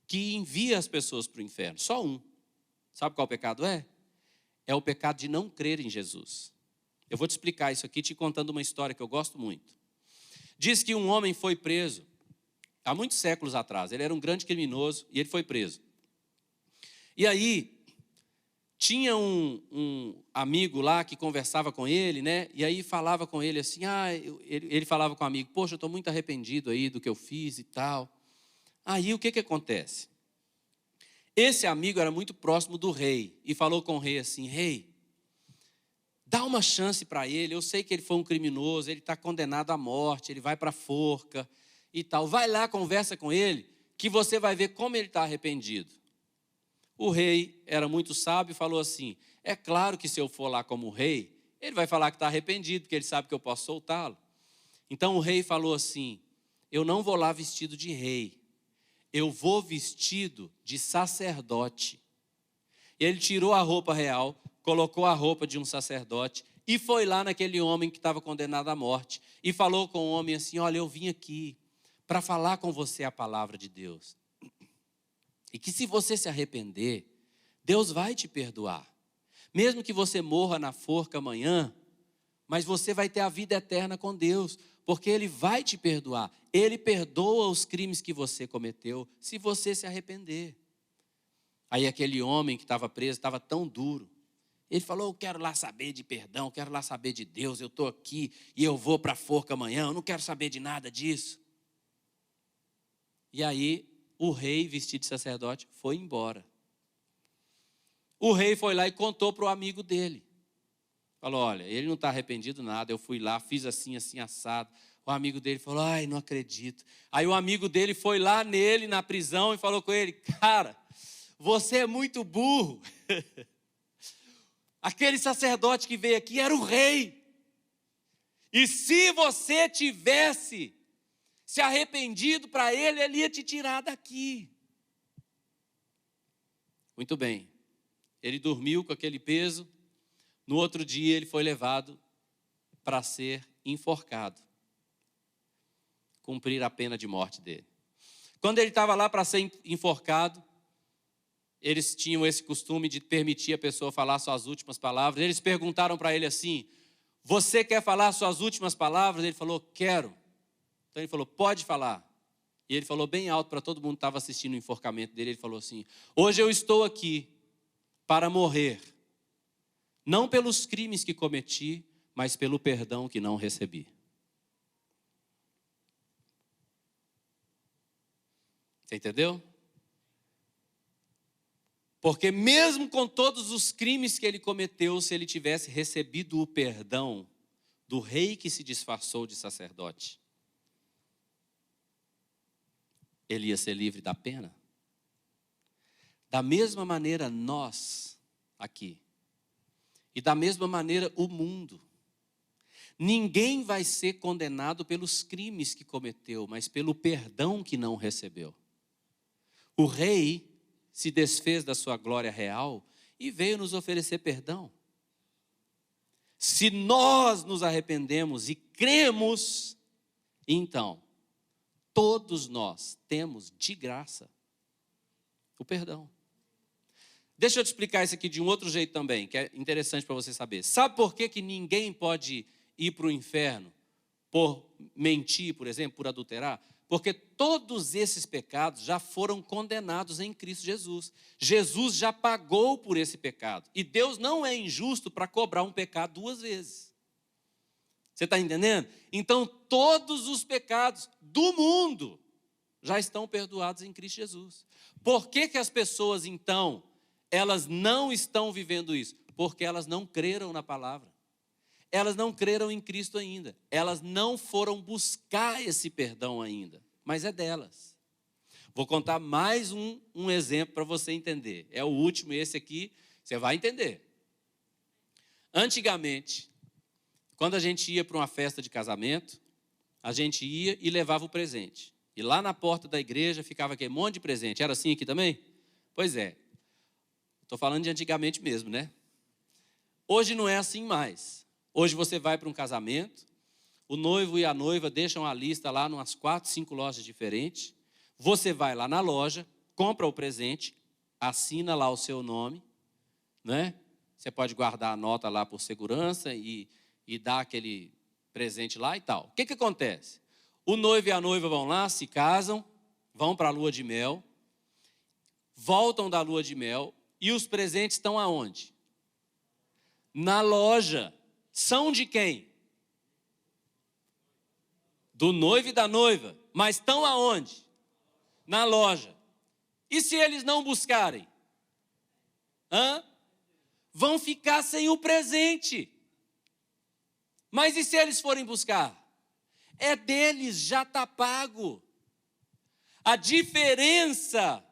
que envia as pessoas para o inferno. Só um. Sabe qual pecado é? É o pecado de não crer em Jesus. Eu vou te explicar isso aqui te contando uma história que eu gosto muito. Diz que um homem foi preso há muitos séculos atrás. Ele era um grande criminoso e ele foi preso. E aí, tinha um amigo lá que conversava com ele, né? E aí falava com ele assim, ele falava com o amigo, poxa, eu estou muito arrependido aí do que eu fiz e tal. Aí o que acontece? Esse amigo era muito próximo do rei e falou com o rei assim, rei, dá uma chance para ele, eu sei que ele foi um criminoso, ele está condenado à morte, ele vai para a forca e tal. Vai lá, conversa com ele, que você vai ver como ele está arrependido. O rei era muito sábio e falou assim, é claro que se eu for lá como rei, ele vai falar que está arrependido, porque ele sabe que eu posso soltá-lo. Então o rei falou assim, eu não vou lá vestido de rei, eu vou vestido de sacerdote. E ele tirou a roupa real, colocou a roupa de um sacerdote e foi lá naquele homem que estava condenado à morte e falou com o homem assim, olha, eu vim aqui para falar com você a palavra de Deus. E que se você se arrepender, Deus vai te perdoar. Mesmo que você morra na forca amanhã, mas você vai ter a vida eterna com Deus, porque Ele vai te perdoar. Ele perdoa os crimes que você cometeu, se você se arrepender. Aí aquele homem que estava preso, estava tão duro. Ele falou, eu quero lá saber de perdão, quero lá saber de Deus, eu estou aqui e eu vou para a forca amanhã, eu não quero saber de nada disso. E aí, o rei, vestido de sacerdote, foi embora. O rei foi lá e contou para o amigo dele. Falou, olha, ele não está arrependido de nada, eu fui lá, fiz assim, assim, assado. O amigo dele falou, ai, não acredito. Aí o amigo dele foi lá nele, na prisão, e falou com ele, cara, você é muito burro. Aquele sacerdote que veio aqui era o rei. E se você tivesse se arrependido para ele, ele ia te tirar daqui. Muito bem. Ele dormiu com aquele peso. No outro dia, ele foi levado para ser enforcado. Cumprir a pena de morte dele. Quando ele estava lá para ser enforcado, eles tinham esse costume de permitir a pessoa falar suas últimas palavras. Eles perguntaram para ele assim, você quer falar suas últimas palavras? Ele falou, quero. Então ele falou, pode falar. E ele falou bem alto para todo mundo que estava assistindo o enforcamento dele. Ele falou assim, hoje eu estou aqui para morrer. Não pelos crimes que cometi, mas pelo perdão que não recebi. Você entendeu? Porque mesmo com todos os crimes que ele cometeu, se ele tivesse recebido o perdão do rei que se disfarçou de sacerdote, ele ia ser livre da pena. Da mesma maneira nós aqui, e da mesma maneira o mundo, ninguém vai ser condenado pelos crimes que cometeu, mas pelo perdão que não recebeu. O rei se desfez da sua glória real e veio nos oferecer perdão. Se nós nos arrependemos e cremos, então todos nós temos de graça o perdão. Deixa eu te explicar isso aqui de um outro jeito também, que é interessante para você saber. Sabe por que ninguém pode ir para o inferno por mentir, por exemplo, por adulterar? Porque todos esses pecados já foram condenados em Cristo Jesus. Jesus já pagou por esse pecado. E Deus não é injusto para cobrar um pecado 2 vezes. Você está entendendo? Então, todos os pecados do mundo já estão perdoados em Cristo Jesus. Por que as pessoas, então, elas não estão vivendo isso? Porque elas não creram na palavra. Elas não creram em Cristo ainda. Elas não foram buscar esse perdão ainda. Mas é delas. Vou contar mais um exemplo para você entender. É o último, esse aqui, você vai entender. Antigamente, quando a gente ia para uma festa de casamento, a gente ia e levava o presente. E lá na porta da igreja ficava aquele monte de presente. Era assim aqui também? Pois é. Estou falando de antigamente mesmo, né? Hoje não é assim mais. Hoje você vai para um casamento, o noivo e a noiva deixam a lista lá em umas 4, 5 lojas diferentes. Você vai lá na loja, compra o presente, assina lá o seu nome, né? Você pode guardar a nota lá por segurança e dar aquele presente lá e tal. O que acontece? O noivo e a noiva vão lá, se casam, vão para a lua de mel, voltam da lua de mel e os presentes estão aonde? Na loja. São de quem? Do noivo e da noiva. Mas estão aonde? Na loja. E se eles não buscarem? Vão ficar sem o presente. Mas e se eles forem buscar? É deles, já está pago. A diferença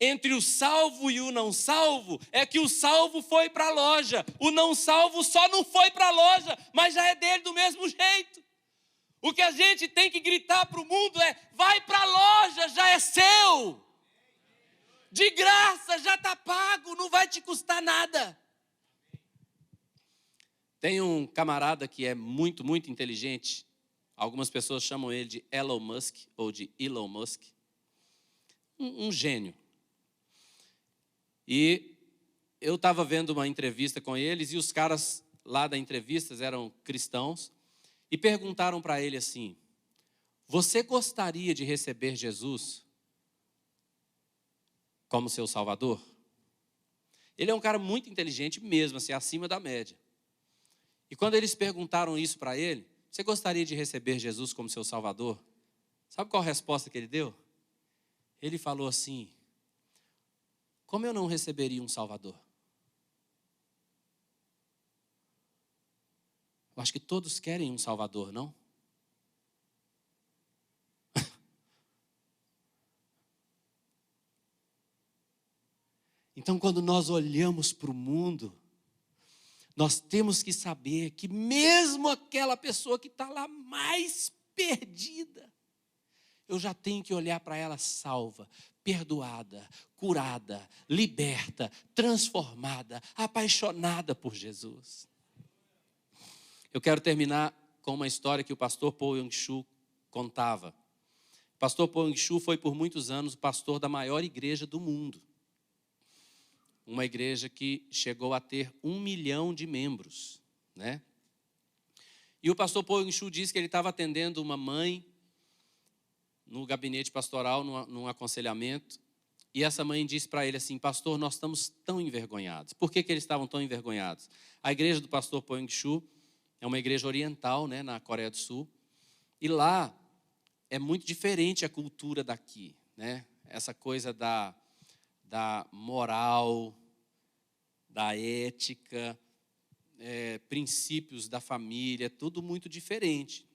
entre o salvo e o não salvo é que o salvo foi para a loja. O não salvo só não foi para a loja, mas já é dele do mesmo jeito. O que a gente tem que gritar para o mundo é: vai para a loja, já é seu. De graça, já está pago, não vai te custar nada. Tem um camarada que é muito, muito inteligente. Algumas pessoas chamam ele de Elon Musk ou de Elon Musk. Um gênio. E eu estava vendo uma entrevista com eles e os caras lá da entrevista eram cristãos e perguntaram para ele assim: você gostaria de receber Jesus como seu Salvador? Ele é um cara muito inteligente mesmo, assim, acima da média. E quando eles perguntaram isso para ele: você gostaria de receber Jesus como seu Salvador? Sabe qual a resposta que ele deu? Ele falou assim: como eu não receberia um Salvador? Eu acho que todos querem um Salvador, não? Então, quando nós olhamos para o mundo, nós temos que saber que mesmo aquela pessoa que está lá mais perdida, eu já tenho que olhar para ela salva, perdoada, curada, liberta, transformada, apaixonada por Jesus. Eu quero terminar com uma história que o pastor Paul Yong-Shu contava. O pastor Paul Yong-Shu foi por muitos anos o pastor da maior igreja do mundo. Uma igreja que chegou a ter 1 milhão de membros, né? E o pastor Paul Yong-Shu disse que ele estava atendendo uma mãe no gabinete pastoral, num aconselhamento, e essa mãe disse para ele assim: pastor, nós estamos tão envergonhados. Por que eles estavam tão envergonhados? A igreja do pastor Paul Yong-Shu é uma igreja oriental, né, na Coreia do Sul, e lá é muito diferente a cultura daqui, né? Essa coisa da moral, da ética, princípios da família, tudo muito diferente.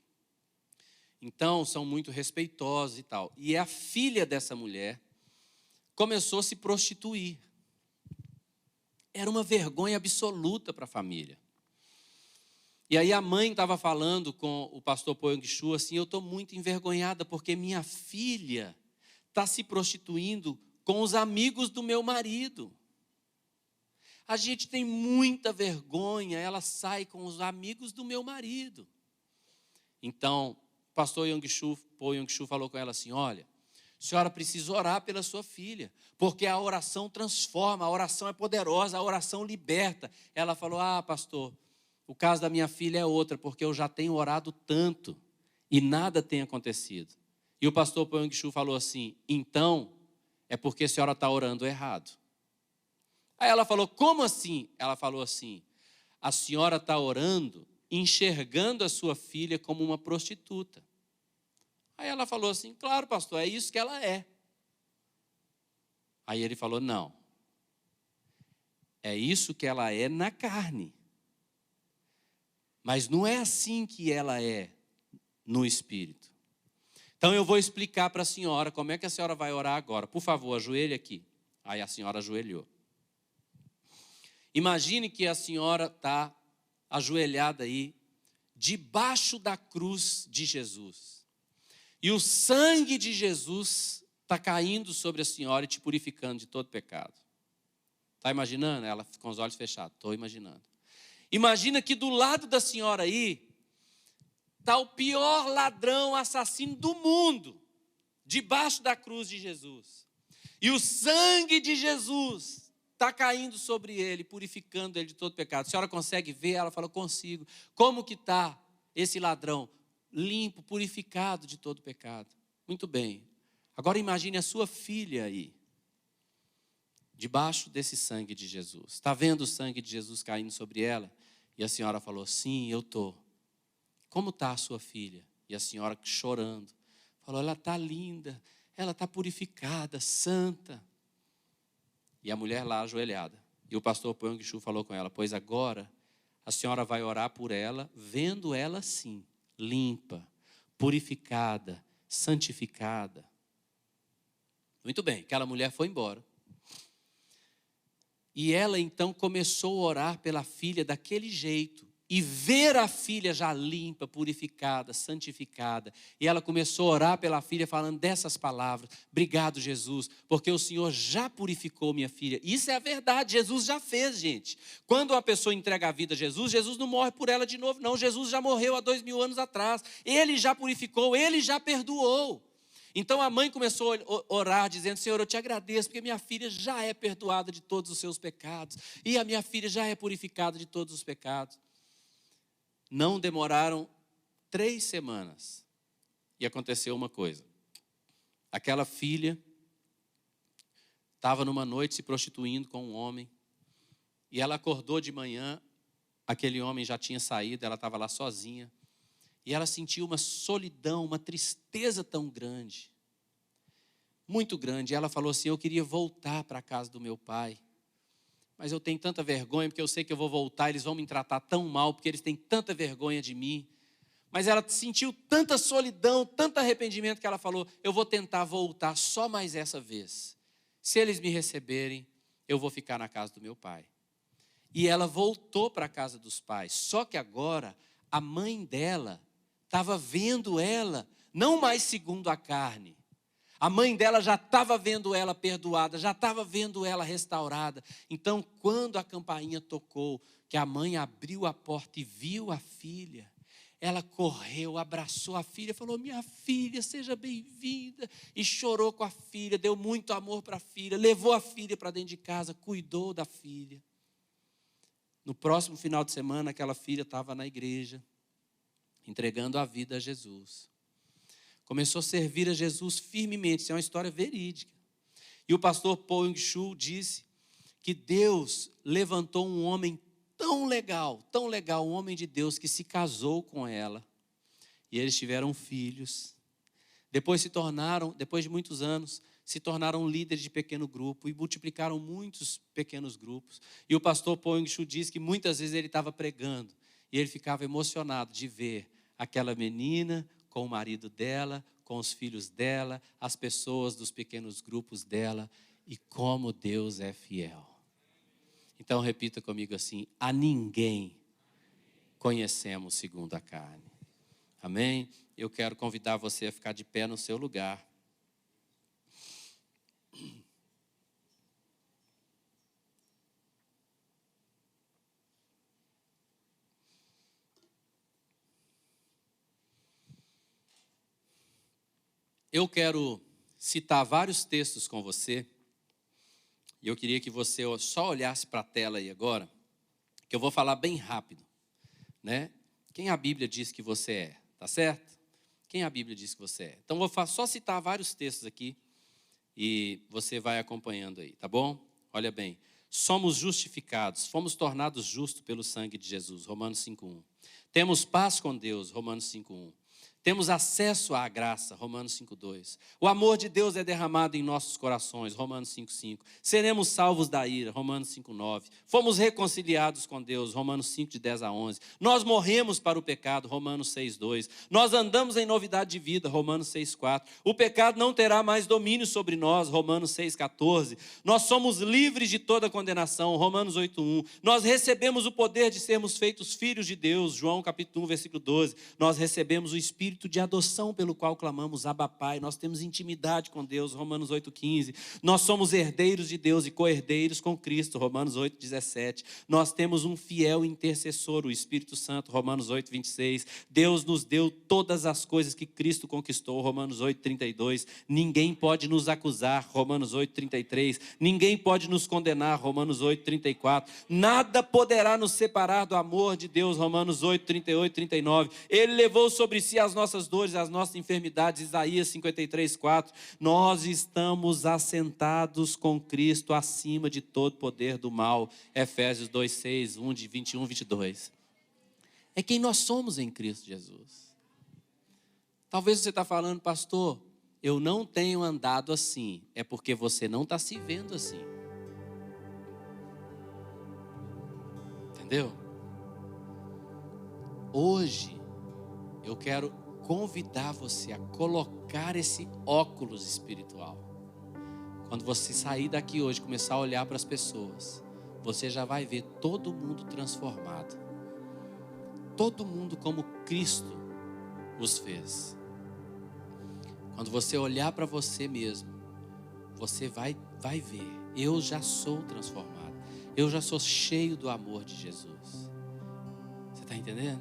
Então, são muito respeitosos e tal. E a filha dessa mulher começou a se prostituir. Era uma vergonha absoluta para a família. E aí a mãe estava falando com o pastor Paul Yong-Shu assim: eu estou muito envergonhada porque minha filha está se prostituindo com os amigos do meu marido. A gente tem muita vergonha, ela sai com os amigos do meu marido. Então, pastor Paul Yong-Shu falou com ela assim, olha, a senhora precisa orar pela sua filha, porque a oração transforma, a oração é poderosa, a oração liberta. Ela falou, pastor, o caso da minha filha é outra, porque eu já tenho orado tanto e nada tem acontecido. E o pastor Paul Yong-Shu falou assim, então é porque a senhora está orando errado. Aí ela falou, como assim? Ela falou assim, a senhora está orando, enxergando a sua filha como uma prostituta. Aí ela falou assim, claro, pastor, é isso que ela é. Aí ele falou, não. É isso que ela é na carne. Mas não é assim que ela é no espírito. Então eu vou explicar para a senhora como é que a senhora vai orar agora. Por favor, ajoelhe aqui. Aí a senhora ajoelhou. Imagine que a senhora está ajoelhada aí, debaixo da cruz de Jesus. E o sangue de Jesus está caindo sobre a senhora e te purificando de todo pecado. Está imaginando? Ela com os olhos fechados. Estou imaginando. Imagina que do lado da senhora aí, está o pior ladrão, assassino do mundo, debaixo da cruz de Jesus. E o sangue de Jesus está caindo sobre ele, purificando ele de todo pecado. A senhora consegue ver? Ela falou, consigo. Como que está esse ladrão? Limpo, purificado de todo pecado. Muito bem. Agora imagine a sua filha aí, debaixo desse sangue de Jesus. Está vendo o sangue de Jesus caindo sobre ela? E a senhora falou, sim, eu estou. Como está a sua filha? E a senhora chorando. Falou, ela está linda, ela está purificada, santa. E a mulher lá ajoelhada. E o pastor Paul Yong-Shu falou com ela, pois agora a senhora vai orar por ela, vendo ela assim, limpa, purificada, santificada. Muito bem, aquela mulher foi embora. E ela então começou a orar pela filha daquele jeito. E ver a filha já limpa, purificada, santificada. E ela começou a orar pela filha falando dessas palavras. Obrigado, Jesus, porque o Senhor já purificou minha filha. Isso é a verdade, Jesus já fez, gente. Quando uma pessoa entrega a vida a Jesus, Jesus não morre por ela de novo, não. Jesus já morreu há 2000 anos atrás. Ele já purificou, ele já perdoou. Então a mãe começou a orar, dizendo, Senhor, eu te agradeço, porque minha filha já é perdoada de todos os seus pecados. E a minha filha já é purificada de todos os pecados. Não demoraram 3 semanas. E aconteceu uma coisa. Aquela filha estava numa noite se prostituindo com um homem. E ela acordou de manhã, aquele homem já tinha saído, ela estava lá sozinha. E ela sentiu uma solidão, uma tristeza tão grande. Muito grande. E ela falou assim, eu queria voltar para a casa do meu pai. Mas eu tenho tanta vergonha, porque eu sei que eu vou voltar, eles vão me tratar tão mal, porque eles têm tanta vergonha de mim. Mas ela sentiu tanta solidão, tanto arrependimento, que ela falou, eu vou tentar voltar só mais essa vez. Se eles me receberem, eu vou ficar na casa do meu pai. E ela voltou para a casa dos pais. Só que agora, a mãe dela estava vendo ela, não mais segundo a carne. A mãe dela já estava vendo ela perdoada, já estava vendo ela restaurada. Então, quando a campainha tocou, que a mãe abriu a porta e viu a filha, ela correu, abraçou a filha, falou, minha filha, seja bem-vinda. E chorou com a filha, deu muito amor para a filha, levou a filha para dentro de casa, cuidou da filha. No próximo final de semana, aquela filha estava na igreja, entregando a vida a Jesus. Começou a servir a Jesus firmemente. Isso é uma história verídica. E o pastor Paul Yong-Shu disse que Deus levantou um homem tão legal, um homem de Deus que se casou com ela. E eles tiveram filhos. Depois de muitos anos, se tornaram líderes de pequeno grupo e multiplicaram muitos pequenos grupos. E o pastor Paul Yong-Shu disse que muitas vezes ele estava pregando e ele ficava emocionado de ver aquela menina com o marido dela, com os filhos dela, as pessoas dos pequenos grupos dela, e como Deus é fiel. Então repita comigo assim, a ninguém conhecemos segundo a carne. Amém? Eu quero convidar você a ficar de pé no seu lugar. eu quero citar vários textos com você, e eu queria que você só olhasse para a tela aí agora, que eu vou falar bem rápido, né? Quem a Bíblia diz que você é, tá certo? Quem a Bíblia diz que você é. Então, vou só citar vários textos aqui, e você vai acompanhando aí, tá bom? Olha bem. Somos justificados, fomos tornados justos pelo sangue de Jesus, Romanos 5:1. Temos paz com Deus, Romanos 5:1. Temos acesso à graça, Romanos 5:2. O amor de Deus é derramado em nossos corações, Romanos 5:5. Seremos salvos da ira, Romanos 5:9. Fomos reconciliados com Deus, Romanos 5:10-11. Nós morremos para o pecado, Romanos 6:2. Nós andamos em novidade de vida, Romanos 6:4. O pecado não terá mais domínio sobre nós, Romanos 6:14. Nós somos livres de toda condenação, Romanos 8:1. Nós recebemos o poder de sermos feitos filhos de Deus, João capítulo 1, versículo 12. Nós recebemos o Espírito de adoção pelo qual clamamos Abba Pai. Nós temos intimidade com Deus, Romanos 8:15. Nós somos herdeiros de Deus e co-herdeiros com Cristo, Romanos 8:17. Nós temos um fiel intercessor, o Espírito Santo, Romanos 8:26. Deus nos deu todas as coisas que Cristo conquistou, Romanos 8:32. Ninguém pode nos acusar, Romanos 8:33. Ninguém pode nos condenar, Romanos 8:34. Nada poderá nos separar do amor de Deus, Romanos 8:38-39. Ele levou sobre si as nossas dores, as nossas enfermidades, Isaías 53:4. Nós estamos assentados com Cristo acima de todo poder do mal, Efésios 2:6, 21-22. É quem nós somos em Cristo Jesus. Talvez você está falando, pastor, eu não tenho andado assim. É porque você não está se vendo assim. Entendeu? Hoje, eu quero convidar você a colocar esse óculos espiritual. Quando você sair daqui hoje, começar a olhar para as pessoas, você já vai ver todo mundo transformado. Todo mundo como Cristo os fez. Quando você olhar para você mesmo, você vai ver, eu já sou transformado. Eu já sou cheio do amor de Jesus. Você está entendendo?